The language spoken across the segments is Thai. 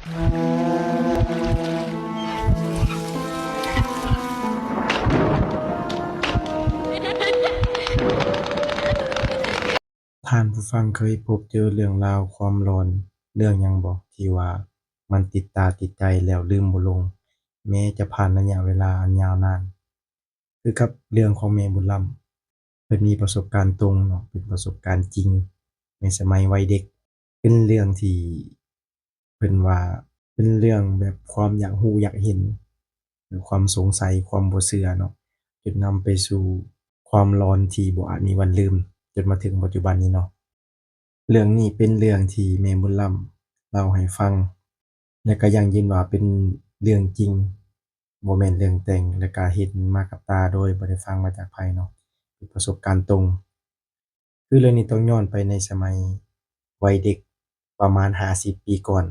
ท่านผู้ฟังเคยพบเจอเรื่องราวความหลอนเรื่องหยังบ่ที่ว่ามันติดตาติดใจแล้วลืมบ่ลงแม้จะผ่านระยะเวลาอันยาวนานคือกับเรื่องของแม่บุญล้ำเพิ่นมีประสบการณ์ตรงเนาะเป็นประสบการณ์จริงในสมัยวัยเด็กเป็นเรื่องที่เพิ่นว่าเป็นเรื่องแบบความอยากรู้อยากเห็นหรือความสงสัยความบ่เชื่อเนาะจนนำไปสู่ความหลอนที่บ่อาจมีวันลืมจนมาถึงปัจจุบันนี้เนาะ เรื่องนี้เป็นเรื่องที่แม่บุญล้ำเล่าให้ฟังและก็ยังยืนว่าเป็นเรื่องจริงบ่แม่นเรื่องแต่งและก็เห็นมากับตาโดยบ่ได้ฟังมาจากไผเนาะเป็นประสบการณ์ตรงคือเรื่องนี้ต้องย้อนไปในสมัยวัยเด็กประมาณ50ปีก่อน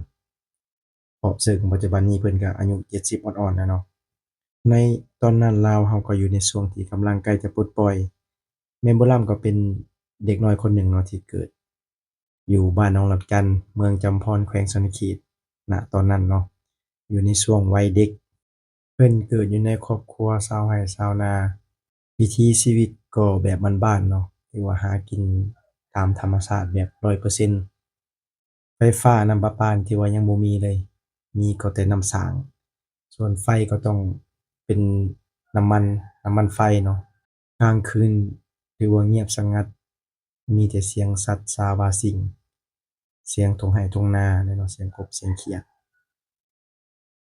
เพราะซึ่งปัจจุบันนี้เพิ่นก็อายุ70อ่อนๆแล้วเนาะในตอนนั้นลาวเราก็อยู่ในช่วงที่กำลังใกล้จะปลดปล่อยแม่บุญล้ำก็เป็นเด็กน้อยคนหนึ่งเนาะที่เกิด อยู่บ้านหนองลำจันเมืองจำพรแขวงสรรณเขตณตอนนั้นเนาะอยู่ในช่วงวัยเด็กเพิ่นเกิดอยู่ในครอบครัวชาวไร่ชาวนาวิถีชีวิตก็แบบบ้านๆเนาะที่ว่าหากินตามธรรมชาติแบบ100%ไฟฟ้าน้ำประปานี่ถือว่ายังบ่มีเลยมีก็แต่น้ำสร้างส่วนไฟก็ต้องเป็นน้ำมันน้ำมันไฟเนาะกลางคืนถือว่าเงียบสงัดมีแต่เสียงสัตว์สาบาสิ่ง เสียงทุ่งไร่ทุ่งนาแล้วเนาะเสียงกบเสียงเขียด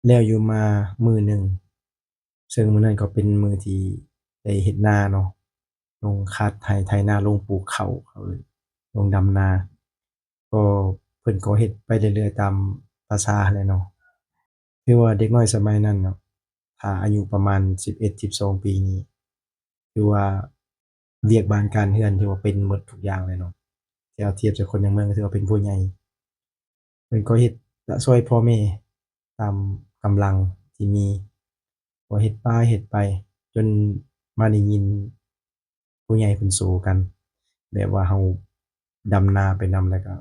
แล้วอยู่มามื้อหนึ่งซึ่งมื้อนั้นก็เป็นมื้อที่ได้เฮ็ดนาเนาะลงคาดไถนาลงปลูกข้าวเขาเอิ้นลงดำนาก็เพิ่นก็เฮ็ดไปเรื่อยๆตามประสาหั้นแหละเนาะคือว่าเด็กน้อยสมัยนั้นเนาะถ้าอายุประมาณ11-12ปีนี่ถือว่าเวียกบ้านการเรือนถือว่าเป็นหมดทุกอย่างเลยเนาะถ้าเทียบจากคนในเมืองก็ถือว่าเป็นผู้ใหญ่ เพิ่นก็เฮ็ดก็ช่วยพ่อแม่ตามกำลังที่มีก็เฮ็ดป่าเฮ็ดไปจนมาได้ยินผู้ใหญ่เพิ่นโซกันแบบว่าเราดำนาไปนำแล้วก็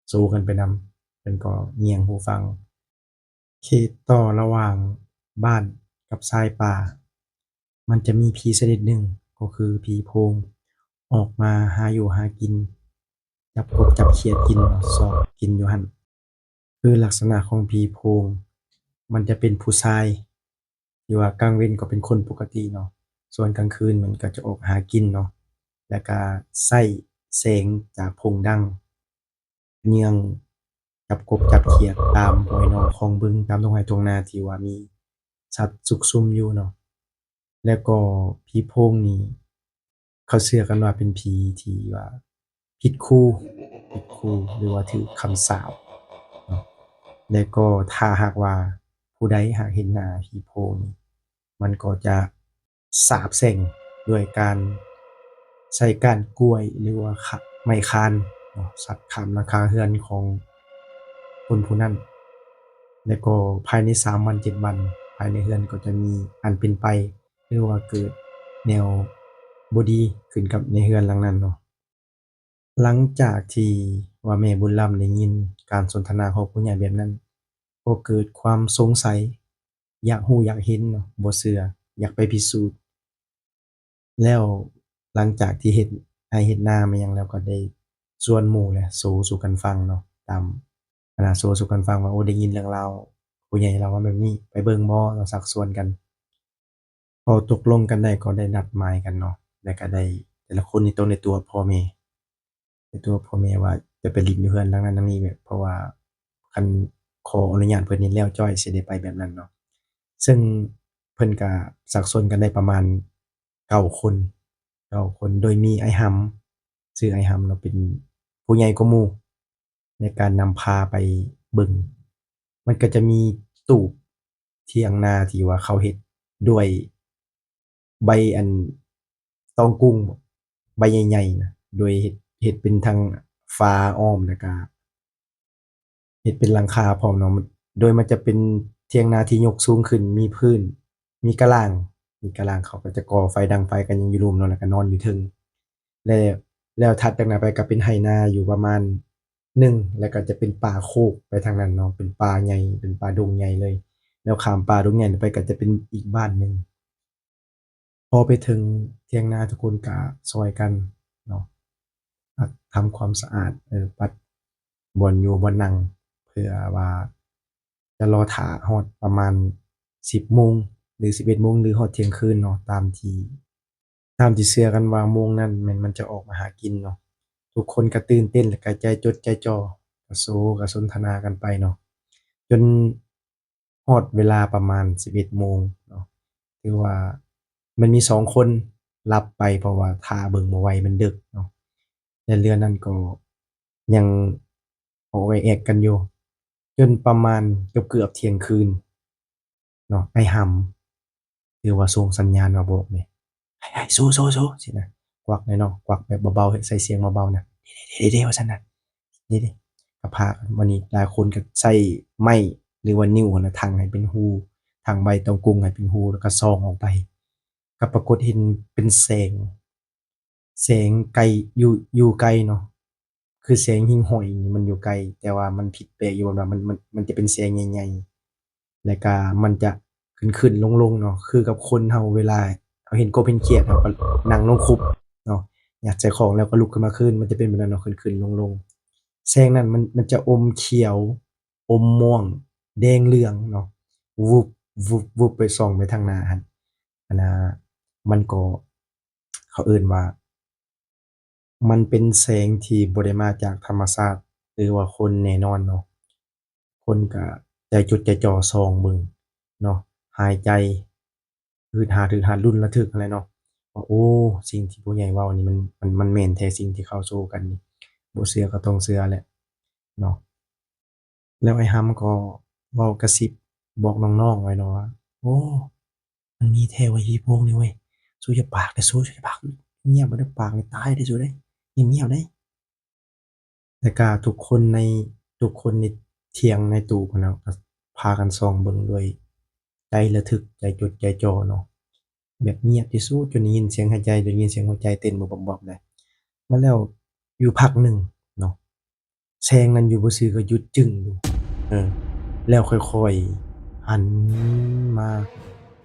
โซกันไปนำเพิ่นก็เงี่ยงหูฟังเขตต่อระหว่างบ้านกับชายป่ามันจะมีผีชนิดหนึ่งก็คือผีโพงออกมาหาอยู่หากินจับกบจับเขียดกินเซาะกินอยู่หั้น คือลักษณะของผีโพงมันจะเป็นผู้ชายที่ว่ากลางเว้นก็เป็นคนปกติเนาะส่วนกลางคืนมันก็จะออกหากินเนาะแล้วก็ใช้แสงจากโพงดังเยื่องจับกบจับเขียดตามห้วยนองคลองบึงตามทุ่งไร่ทุ่งนาที่ว่ามีสัตว์ซุกซุมอยู่เนาะแล้วก็ผีโพงนี่เขาเชื่อกันว่าเป็นผีที่ว่าผิดคู่ผิดคู่หรือว่าถูกคำสาปเนาะ และก็ถ้าหากว่าผู้ใดหากเห็นหน้าผีโพงนี่มันก็จะสาปแช่งด้วยการใช้ก้านกล้วยหรือว่าไม้คานเนาะสัตว์ข้ามหลังคาเรือนของคนผู้นั้นแล้วก็ภายใน3วัน7วันภายในเรือนก็จะมีอันเป็นไปหรือว่าเกิดแนวบ่ดีขึ้นกับในเรือนหลังนั้นเนาะ หลังจากที่ว่าแม่บุญล้ำได้ยินการสนทนาของผู้ใหญ่แบบนั้นก็เกิดความสงสัยอยากรู้อยากเห็นเนาะบ่เชื่ออยากไปพิสูจน์แล้วหลังจากที่เฮ็ดไร่เฮ็ดนามาหยังแล้วก็ได้ชวนหมู่แหละโสสู่กันฟังเนาะตามโสสู่กันฟังว่าโอ้ได้ยินเรื่องราวผู้ใหญ่เล่ามาแบบนี้ไปเบิ่งบ่ก็ชักชวนกันพอตกลงกันได้ก็ได้นัดหมายกันเนาะแล้วก็ได้แต่ละคนนี่ต้องได้ตัวพ่อแม่ ในตัวพ่อแม่ว่าจะไปลิ้นอยู่เรือนหลังนั้นหลังนี้แบบเพราะว่าคันขออนุญาตเพิ่นนี่แล้วจ้อยสิได้ไปแบบนั้นเนาะซึ่งเพิ่นก็ซักซนกันได้ประมาณ9คน9คนโดยมีอ้ายหำชื่ออ้ายหำเนาะเป็นผู้ใหญ่กว่าหมู่ในการนำพาไปเบิ่งมันก็จะมีตูบเถียงนาที่ว่าเขาเฮ็ดด้วยใบอันตองกุ้งใบใหญ่ๆน่ะโดยเฮ็ดเป็นทั้งฝาอ้อมแล้วก็ เฮ็ดเป็นหลังคาพร้อมเนาะโดยมันจะเป็นเถียงนาที่ยกสูงขึ้นมีพื้นมีกะลางเขาก็จะก่อไฟดังไฟกันยังอยู่รุมเนาะแล้วก็นอนอยู่เทิงแล้วแล้วถัดจากนั้นไปก็เป็นไร่นาอยู่ประมาณ 1แล้วก็จะเป็นป่าโคกไปทางนั้นเนาะเป็นป่าใหญ่เป็นป่าดงใหญ่เลยแล้วข้ามป่าดงใหญ่นั้นไปก็จะเป็นอีกบ้านหนึ่งพอไปถึงเถียงนาทุกคนก็ช่วยกันเนาะทำความสะอาดปัดบ่อนอยู่บ่อนนั่งเพื่อว่าจะรอท่าฮอดประมาณ10โมงหรือ11โมงหรือฮอดเที่ยงคืนเนาะตามที่เชื่อกันว่าโมงนั้นมันจะออกมาหากินเนาะทุกคนก็ตื่นเต้นแล้วก็ใจจดใจจ่อก็โซก็สนทนากันไปเนาะจนฮอดเวลาประมาณ11โมงเนาะถือว่ามันมี2คนหลับไปเพราะว่าท่าเบิ่งบ่ไหวมันดึกเนาะและเรือนั้นก็ยังอ้อแอ้ๆกันอยู่จนประมาณเกือบๆเที่ยงคืนเนาะไอ้หำถือว่าส่งสัญญาณมาบอกนี่ "เฮ้ยๆสู้ๆๆ" สินะกวักเลยเนาะกวักแบบเบาๆใส่เสียงเบาๆนะเด้ๆๆว่าซั่นน่ะนี่เด้ก็พากันวันนี้หลายคนก็ใช้ไม้หรือว่านิ้วหั้นน่ะทั่งให้เป็นรูทั่งใบตองกุงให้เป็นรูแล้วก็ส่องออกไปก็ปรากฏเห็นเป็นแสงไกลอยู่ไกลเนาะคือแสงหิ่งห้อยนี่มันอยู่ไกลแต่ว่ามันผิดแปลกอยู่ว่ามันจะเป็นแสงใหญ่ๆแล้วก็มันจะขึ้นๆลงๆเนาะคือกับคนเราเวลาเราเห็นกบเห็นเขียดเราก็นั่งลงคุบเนาะยัดใส่ของแล้วก็ลุกขึ้นมาคืนมันจะเป็นแบบนั้นเนาะขึ้นๆลงๆแสงนั้นมันจะอมเขียวอมม่วงแดงเหลืองเนาะวูบวูบๆๆไปส่องไปทางหน้าหั้นอันน่ะมันก็เขาเอิ้นว่า มันเป็นแสงที่บ่ได้มาจากธรรมชาติหรือว่าคนแน่นอนเนาะคนก็ใจจดใจจ่อส่องเบิ่งเนาะหายใจฮึดฮาดลุ้นระทึกนั่นแหละเนาะว่าโอ้สิ่งที่ผู้ใหญ่เว้านี่มันแม่นแท้สิ่งที่เขาโซกันนี่บ่เชื่อก็ต้องเชื่อแหละเนาะแล้วไอ้หำก็เว้ากระซิบบอกน้องๆไว้เนาะว่าโอ้มันมีแท้เว้ยผีโพงนี่เว้ยสู้อย่าปากเด้อสู้อย่าปากเงียบบ่เด้อปากนี่ตายเด้อสู้เด้ยเงียบๆเด้ แล้วก็ทุกคนในเถียงในตู้พู้นน่ะก็พากันส่องเบิ่งด้วยใจระทึกใจจดใจจ่อเนาะแบบเงียบที่สุดจนได้ยินเสียงหายใจได้ยินเสียงหัวใจเต้นบบๆๆเลยมาแล้วอยู่พักหนึ่งเนาะแซงนั้นอยู่ซื่อๆก็หยุดจึ้งอยู่เออแล้วค่อยๆหันมา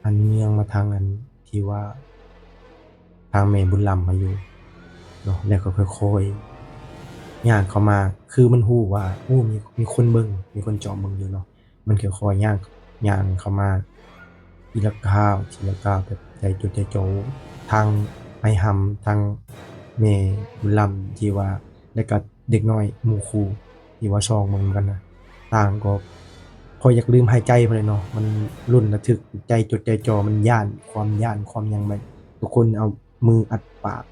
หันเงียงมาทางอันที่ว่าทางแม่บุญล้ำมาอยู่เนาะแล้วก็ค่อยๆ ย่างเข้ามาคือมันรู้ว่าโอ้มีคนเบิ่งมีคนจ้องเบิ่งอยู่เนาะมันค่อยๆย่างเข้ามาทีละก้าวทีละก้าวแบบใจจดใจจ่อทางอ้ายหำทางแม่บุญล้ำที่ว่าแล้วก็เด็กน้อยหมู่คู่ที่ว่าส่องเบิ่งกันน่ะต่างก็พออยากลืมหายใจไปเลยเนาะมันลุ้นระทึกใจจดใจจ่อมันย้านความหยังแบบทุกคนเอามืออัดปาก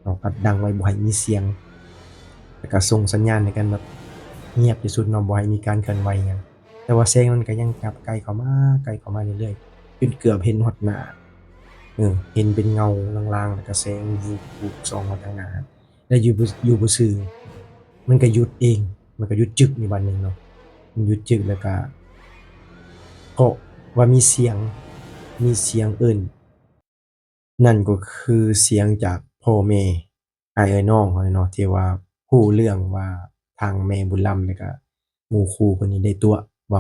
เนาะอัดดังไว้บ่ให้มีเสียง แล้วก็ส่งสัญญาณในการแบบเงียบที่สุดเนาะบ่ให้มีการเคลื่อนไหวหยังแต่ว่าแสงมันก็ยังจับใกล้เข้ามาเรื่อยๆจนเกือบเห็นฮอดหน้าเห็นเป็นเงาลางๆแล้วก็แสงวูบๆส่องมาทางหน้าแล้วอยู่บ่ซื่อมันก็หยุดเองมันก็หยุดจึกอยู่บัดหนึ่งเนาะมันหยุดจึกแล้วก็เพราะว่ามีเสียงเอิ้น นั่นก็คือเสียงจากพ่อแม่อ้ายเอ๋ยน้องเขานี่เนาะที่ว่ารู้เรื่องว่าทางแม่บุญล้ำแล้วก็หมู่คู่เพิ่นนี่ได้ตั๋วว่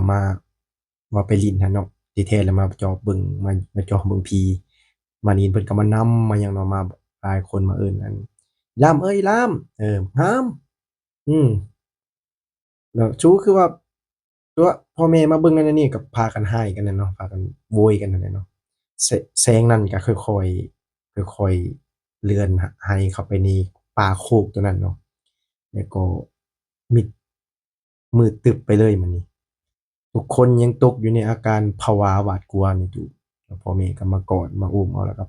าไปลิ้นหั้นเนาะที่แท้แล้วมาจอบเบิ่งมาจอเบิ่งผีมานี่เพิ่นก็มานำมาหยังเนาะมาหลายคนมาเอิ้นอันล้ำเอ้ยล้ำหำแล้วชูคือว่าตัวพ่อแม่มาเบิ่งนั่นนั่นนี่ก็พากันร้ายกันนั่นเนาะพากันโวยกันนั่นแหละเนาะ แสงนั้นก็ค่อยๆเลื่อนไหเข้าไปในป่าโคกตัวนั้นเนาะแล้วก็มิดมืดตึบไปเลยบัดนี้ทุกคนยังตกอยู่ในอาการผวาหวาดกลัวนี่อยู่แล้วพ่อแม่ก็มากอดมาอุ้มเอาแล้วก็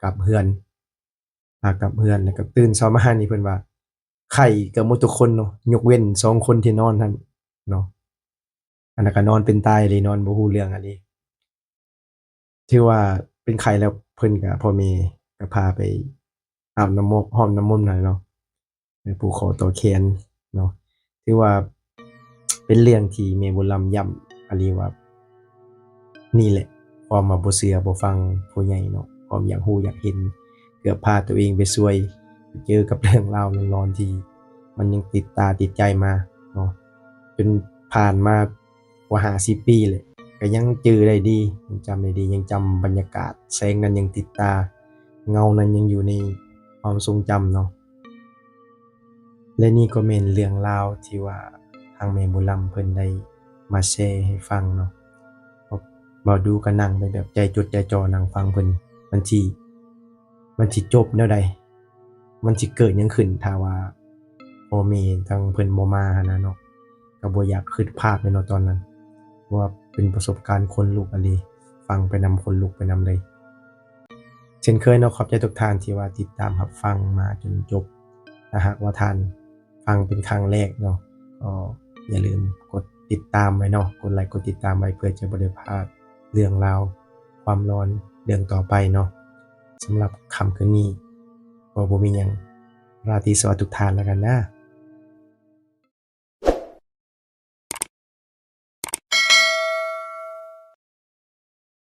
กลับเรือนพากลับเรือนแล้วก็ตื่นเช้ามานี่เพิ่นว่าไข้เกือบหมดทุกคนเนาะยกเว้น2คนที่นอนนั้นเนาะอันนั้นก็นอนเป็นตายอีหลีนอนบ่รู้เรื่องอะหลี ที่ว่าเป็นไข้แล้วเพิ่นก็พ่อแม่ก็พาไปอาบน้ำมกรดน้ำมนต์ให้เนาะไปผูกคอต่อแขนเนาะถือว่าเป็นเรื่องที่แม่บุญล้ำย้ำอะลีว่านี่แหละความว่าบ่เชื่อบ่ฟังผู้ใหญ่เนาะความอยากรู้อยากเห็นเกือบพาตัวเองไปซวยไปเจอกับเรื่องราวหลอนๆที่ มันยังติดตาติดใจมาเนาะจนผ่านมากว่า50ปีเลยก็ยังจื้อได้ดียังจำได้ดียังจำบรรยากาศแสงนั้นยังติดตาเงานั้นยังอยู่ในความทรงจำเนาะและนี่ก็แม่นเรื่องราวที่ว่าทางแม่บุญล่ำเพิ่นได้มาแชร์ให้ฟังเนาะก็เว้าดูก็นั่งไปแบบใจจดใจจ่อนั่งฟังเพิ่นมันสิมันสิจบแนวใดมันสิเกิดหยังขึ้นถ้าว่าพ่อแม่ทางเพิ่นบ่มาหั้นน่ะเนาะก็บ่อยากคิดภาพเลยเนาะตอนนั้นว่าเป็นประสบการณ์ขนลุกอะหลีฟังไปนำขนลุกไปนำเลย เช่นเคยเนาะขอบใจทุกท่านที่ว่าติดตามรับฟังมาจนจบถ้าหากว่าท่านฟังเป็นครั้งแรกเนาะก็อย่าลืมกดติดตามไว้เนาะกดไลค์กดติดตามไว้เพื่อจะบ่ได้พลาดเรื่องราวความร้อนเรื่องต่อไปเนาะสำหรับค่ำคืนนี้ก็บ่มีหยังราตรีสวัสดิ์ทุกท่านแล้วกันนะ